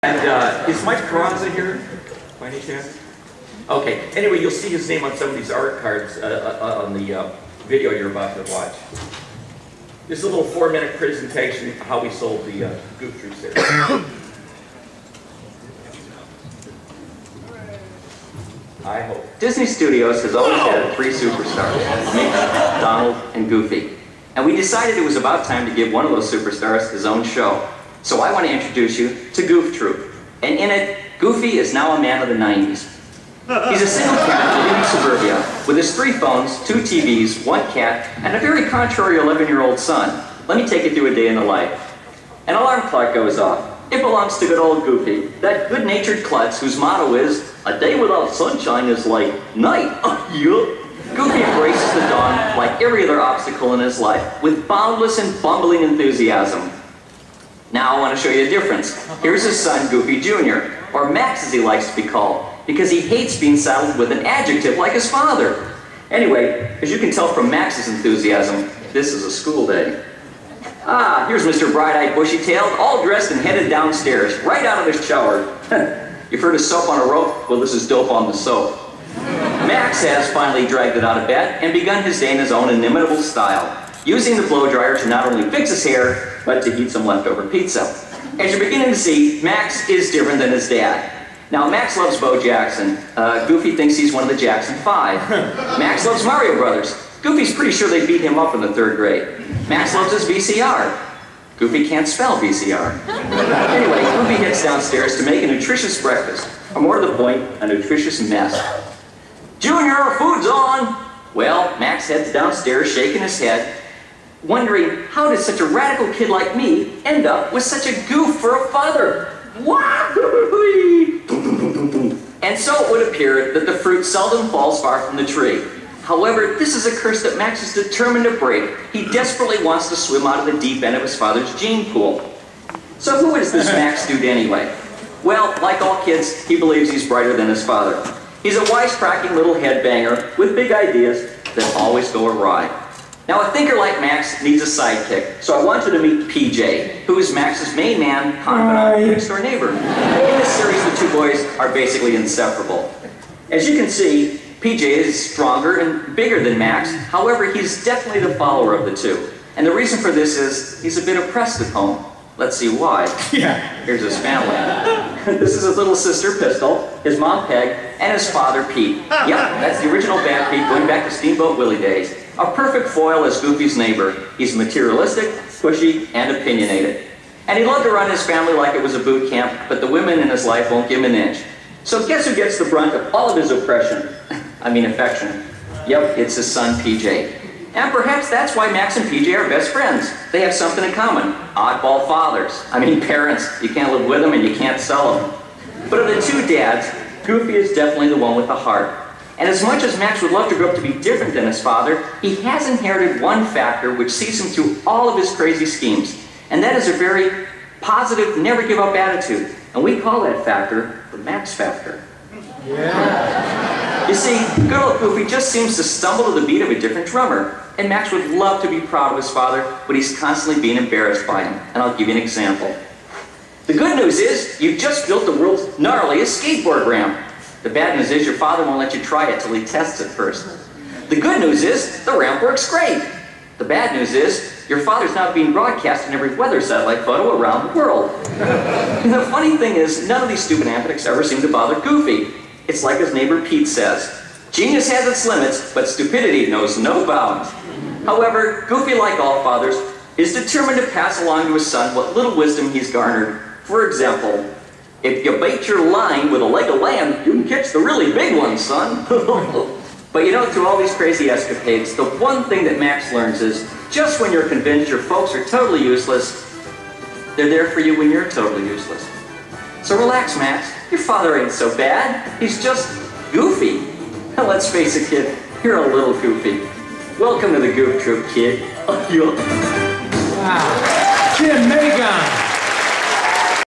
And is Mike Carranza here, by any chance? Okay, anyway, you'll see his name on some of these art cards on the video you're about to watch. This is a little 4-minute presentation of how we sold the Goof Troop series. I hope. Disney Studios has always had 3 superstars, Mickey, Donald, and Goofy. And we decided it was about time to give one of those superstars his own show. So I want to introduce you to Goof Troop. And in it, Goofy is now a man of the 90s. He's a single cat living in suburbia with his 3 phones, 2 TVs, 1 cat, and a very contrary 11-year-old son. Let me take you through a day in the life. An alarm clock goes off. It belongs to good old Goofy, that good-natured klutz whose motto is, "A day without sunshine is like night." Goofy embraces the dawn like every other obstacle in his life with boundless and bumbling enthusiasm. Now I want to show you a difference. Here's his son, Goofy Jr., or Max as he likes to be called, because he hates being saddled with an adjective like his father. Anyway, as you can tell from Max's enthusiasm, this is a school day. Ah, here's Mr. Bright-Eyed Bushy-Tailed, all dressed and headed downstairs, right out of his shower. You've heard of soap on a rope? Well, this is dope on the soap. Max has finally dragged it out of bed and begun his day in his own inimitable style, using the blow dryer to not only fix his hair, but to heat some leftover pizza. As you're beginning to see, Max is different than his dad. Now, Max loves Bo Jackson. Goofy thinks he's one of the Jackson 5. Max loves Mario Brothers. Goofy's pretty sure they beat him up in the 3rd grade. Max loves his VCR. Goofy can't spell VCR. Anyway, Goofy heads downstairs to make a nutritious breakfast, or more to the point, a nutritious mess. "Junior, food's on!" Well, Max heads downstairs shaking his head, wondering how did such a radical kid like me end up with such a goof for a father? And so it would appear that the fruit seldom falls far from the tree. However, this is a curse that Max is determined to break. He desperately wants to swim out of the deep end of his father's gene pool. So who is this Max dude anyway? Well, like all kids, he believes he's brighter than his father. He's a wisecracking little headbanger with big ideas that always go awry. Now, a thinker like Max needs a sidekick, so I want you to meet PJ, who is Max's main man, confidant, next-door neighbor. In this series, the 2 boys are basically inseparable. As you can see, PJ is stronger and bigger than Max. However, he's definitely the follower of the 2. And the reason for this is he's a bit oppressed at home. Let's see why. Here's his family. This is his little sister, Pistol, his mom, Peg, and his father, Pete. Yep, that's the original Bad Pete going back to Steamboat Willie days. A perfect foil as Goofy's neighbor. He's materialistic, pushy, and opinionated. And he loved to run his family like it was a boot camp, but the women in his life won't give him an inch. So guess who gets the brunt of all of his oppression? I mean affection. Yep, it's his son, PJ. And perhaps that's why Max and PJ are best friends. They have something in common. Oddball fathers. I mean parents. You can't live with them and you can't sell them. But of the 2 dads, Goofy is definitely the one with the heart. And as much as Max would love to grow up to be different than his father, he has inherited one factor which sees him through all of his crazy schemes. And that is a very positive, never-give-up attitude. And we call that factor the Max factor. Yeah. You see, good old Goofy just seems to stumble to the beat of a different drummer. And Max would love to be proud of his father, but he's constantly being embarrassed by him. And I'll give you an example. The good news is, you've just built the world's gnarliest skateboard ramp. The bad news is, your father won't let you try it till he tests it first. The good news is, the ramp works great. The bad news is, your father's now being broadcast in every weather satellite photo around the world. And the funny thing is, none of these stupid antics ever seem to bother Goofy. It's like his neighbor Pete says, "Genius has its limits, but stupidity knows no bounds." However, Goofy, like all fathers, is determined to pass along to his son what little wisdom he's garnered. For example, if you bait your line with a leg of lamb, you can catch the really big one, son. But you know, through all these crazy escapades, the one thing that Max learns is, just when you're convinced your folks are totally useless, they're there for you when you're totally useless. So relax, Max. Your father ain't so bad. He's just goofy. And let's face it, kid, you're a little goofy. Welcome to the Goof Troop, kid. Wow. Jim Magon.